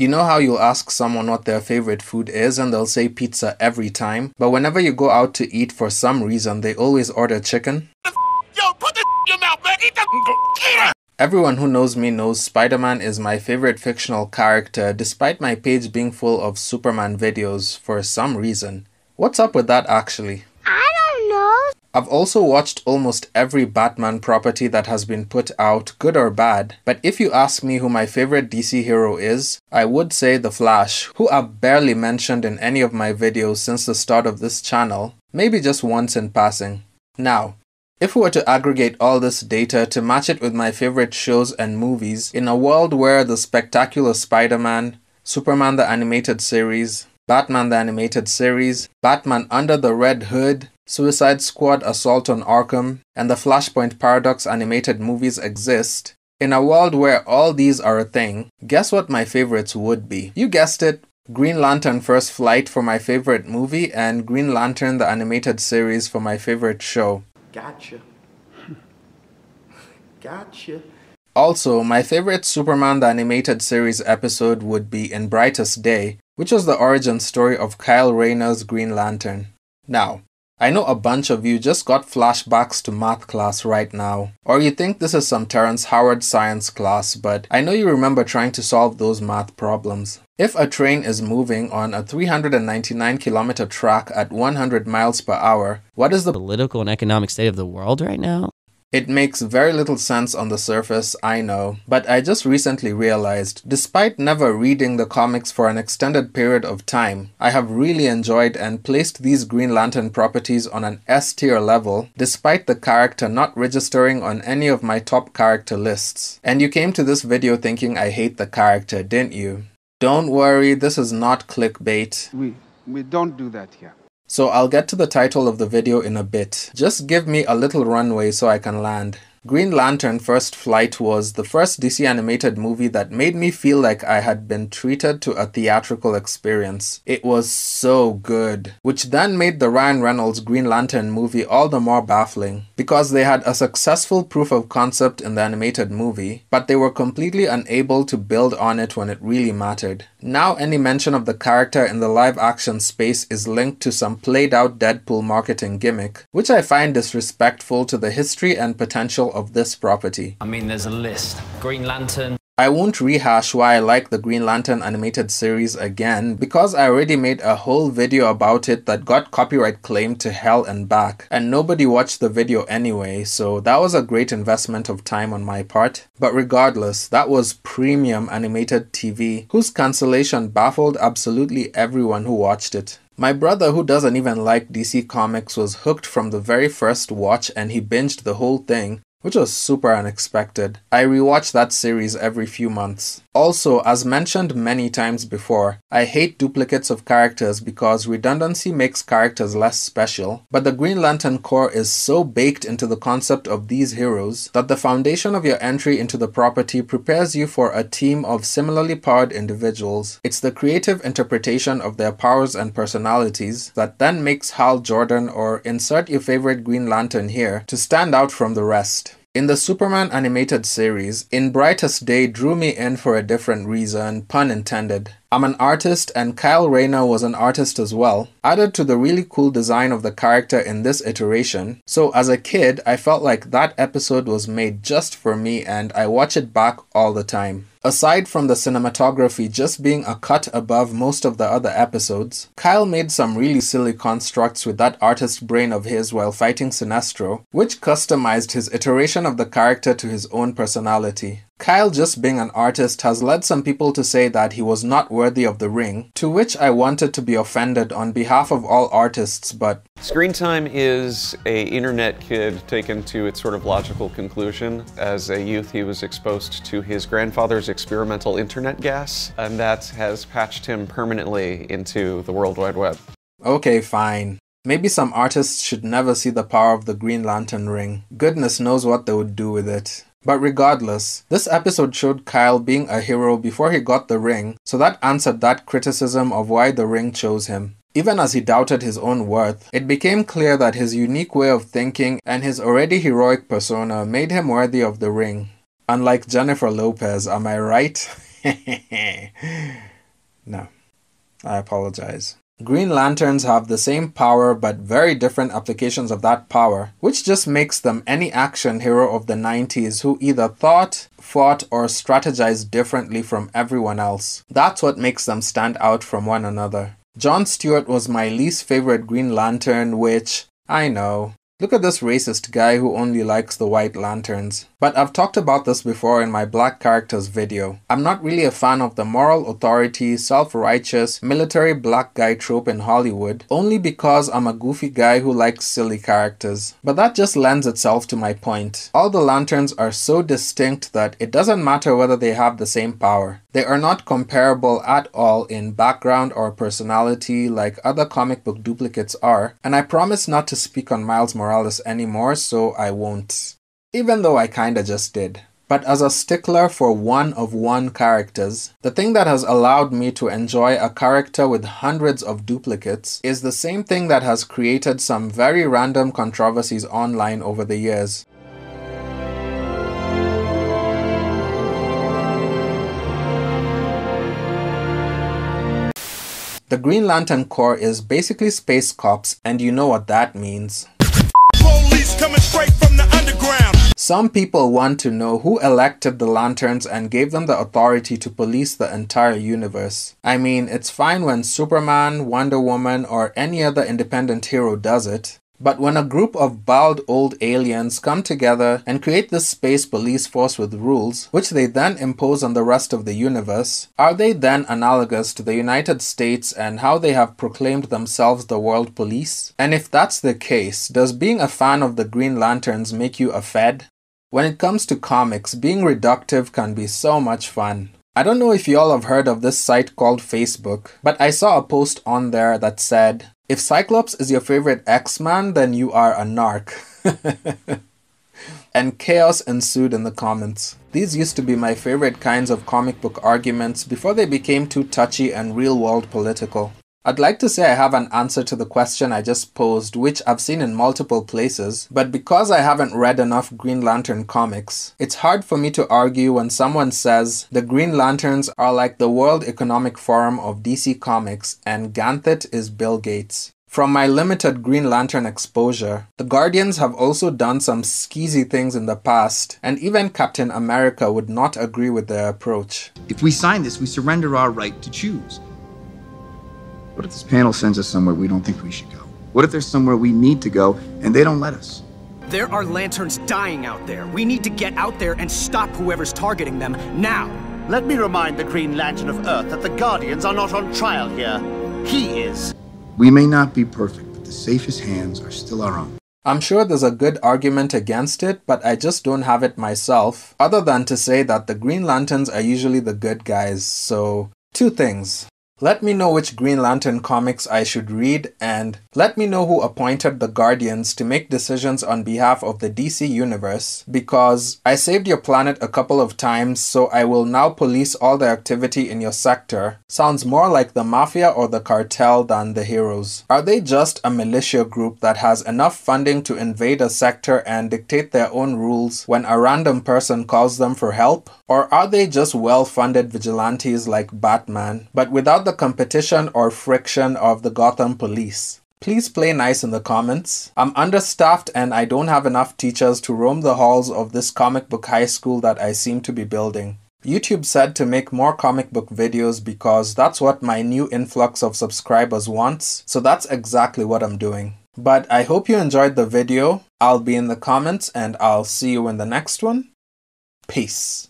You know how you'll ask someone what their favorite food is and they'll say pizza every time, but whenever you go out to eat for some reason, they always order chicken? Yo, put this in your mouth, man! Eat that! Everyone who knows me knows Spider-Man is my favorite fictional character despite my page being full of Superman videos for some reason. What's up with that actually? I don't know. I've also watched almost every Batman property that has been put out, good or bad, but if you ask me who my favorite DC hero is, I would say The Flash, who I've barely mentioned in any of my videos since the start of this channel, maybe just once in passing. Now, if we were to aggregate all this data to match it with my favorite shows and movies in a world where The Spectacular Spider-Man, Superman the Animated Series, Batman the Animated Series, Batman Under the Red Hood, Suicide Squad Assault on Arkham, and the Flashpoint Paradox animated movies exist, in a world where all these are a thing, guess what my favorites would be? You guessed it, Green Lantern First Flight for my favorite movie and Green Lantern the Animated Series for my favorite show. Gotcha. Gotcha. Also, my favorite Superman the Animated Series episode would be In Brightest Day, which was the origin story of Kyle Rayner's Green Lantern. Now, I know a bunch of you just got flashbacks to math class right now, or you think this is some Terrence Howard science class, but I know you remember trying to solve those math problems. If a train is moving on a 399-kilometer track at 100 miles per hour, what is the political and economic state of the world right now? It makes very little sense on the surface, I know, but I just recently realized, despite never reading the comics for an extended period of time, I have really enjoyed and placed these Green Lantern properties on an S-tier level, despite the character not registering on any of my top character lists. And you came to this video thinking I hate the character, didn't you? Don't worry, this is not clickbait. We don't do that here. So I'll get to the title of the video in a bit. Just give me a little runway so I can land. Green Lantern First Flight was the first DC animated movie that made me feel like I had been treated to a theatrical experience. It was so good, which then made the Ryan Reynolds Green Lantern movie all the more baffling, because they had a successful proof of concept in the animated movie, but they were completely unable to build on it when it really mattered. Now any mention of the character in the live action space is linked to some played out Deadpool marketing gimmick, which I find disrespectful to the history and potential of this property. I mean, there's a list. Green Lantern. I won't rehash why I like the Green Lantern animated series again, because I already made a whole video about it that got copyright claimed to hell and back, and nobody watched the video anyway, so that was a great investment of time on my part. But regardless, that was premium animated TV, whose cancellation baffled absolutely everyone who watched it. My brother, who doesn't even like DC Comics, was hooked from the very first watch and he binged the whole thing, which was super unexpected. I rewatch that series every few months. Also, as mentioned many times before, I hate duplicates of characters because redundancy makes characters less special, but the Green Lantern core is so baked into the concept of these heroes that the foundation of your entry into the property prepares you for a team of similarly powered individuals. It's the creative interpretation of their powers and personalities that then makes Hal Jordan, or insert your favorite Green Lantern here, to stand out from the rest. In the Superman animated series, In Brightest Day drew me in for a different reason, pun intended. I'm an artist and Kyle Rayner was an artist as well, added to the really cool design of the character in this iteration, so as a kid I felt like that episode was made just for me and I watch it back all the time. Aside from the cinematography just being a cut above most of the other episodes, Kyle made some really silly constructs with that artist brain of his while fighting Sinestro, which customized his iteration of the character to his own personality. Kyle just being an artist has led some people to say that he was not worthy of the ring, to which I wanted to be offended on behalf of all artists, but Screen time is an internet kid taken to its sort of logical conclusion. As a youth, he was exposed to his grandfather's experimental internet gas, and that has patched him permanently into the World Wide Web. Okay, fine. Maybe some artists should never see the power of the Green Lantern ring. Goodness knows what they would do with it. But regardless, this episode showed Kyle being a hero before he got the ring, so that answered that criticism of why the ring chose him. Even as he doubted his own worth, it became clear that his unique way of thinking and his already heroic persona made him worthy of the ring. Unlike Jennifer Lopez, am I right? No, I apologize. Green Lanterns have the same power but very different applications of that power, which just makes them any action hero of the 90s who either thought, fought, or strategized differently from everyone else. That's what makes them stand out from one another. John Stewart was my least favorite Green Lantern, which, I know. Look at this racist guy who only likes the White Lanterns. But I've talked about this before in my Black Characters video. I'm not really a fan of the moral authority, self-righteous, military black guy trope in Hollywood, only because I'm a goofy guy who likes silly characters. But that just lends itself to my point. All the Lanterns are so distinct that it doesn't matter whether they have the same power. They are not comparable at all in background or personality like other comic book duplicates are, and I promise not to speak on Miles Morales anymore, so I won't. Even though I kinda just did. But as a stickler for one-of-one characters, the thing that has allowed me to enjoy a character with hundreds of duplicates is the same thing that has created some very random controversies online over the years. The Green Lantern Corps is basically space cops, and you know what that means. Police coming straight from the underground. Some people want to know who elected the Lanterns and gave them the authority to police the entire universe. I mean, it's fine when Superman, Wonder Woman, or any other independent hero does it. But when a group of bald old aliens come together and create this space police force with rules, which they then impose on the rest of the universe, are they then analogous to the United States and how they have proclaimed themselves the world police? And if that's the case, does being a fan of the Green Lanterns make you a Fed? When it comes to comics, being reductive can be so much fun. I don't know if y'all have heard of this site called Facebook, but I saw a post on there that said, "If Cyclops is your favorite X-Man, then you are a narc." And chaos ensued in the comments. These used to be my favorite kinds of comic book arguments before they became too touchy and real-world political. I'd like to say I have an answer to the question I just posed, which I've seen in multiple places, but because I haven't read enough Green Lantern comics, it's hard for me to argue when someone says the Green Lanterns are like the World Economic Forum of DC Comics and Ganthet is Bill Gates. From my limited Green Lantern exposure, the Guardians have also done some skeezy things in the past, and even Captain America would not agree with their approach. If we sign this, we surrender our right to choose. What if this panel sends us somewhere we don't think we should go? What if there's somewhere we need to go and they don't let us? There are lanterns dying out there. We need to get out there and stop whoever's targeting them now. Let me remind the Green Lantern of Earth that the Guardians are not on trial here. He is. We may not be perfect, but the safest hands are still our own. I'm sure there's a good argument against it, but I just don't have it myself, other than to say that the Green Lanterns are usually the good guys, so two things. Let me know which Green Lantern comics I should read, and let me know who appointed the Guardians to make decisions on behalf of the DC Universe, because I saved your planet a couple of times, so I will now police all the activity in your sector. Sounds more like the Mafia or the Cartel than the heroes. Are they just a militia group that has enough funding to invade a sector and dictate their own rules when a random person calls them for help? Or are they just well-funded vigilantes like Batman, but without the competition or friction of the Gotham police? Please play nice in the comments. I'm understaffed and I don't have enough teachers to roam the halls of this comic book high school that I seem to be building. YouTube said to make more comic book videos because that's what my new influx of subscribers wants, so that's exactly what I'm doing. But I hope you enjoyed the video. I'll be in the comments and I'll see you in the next one. Peace.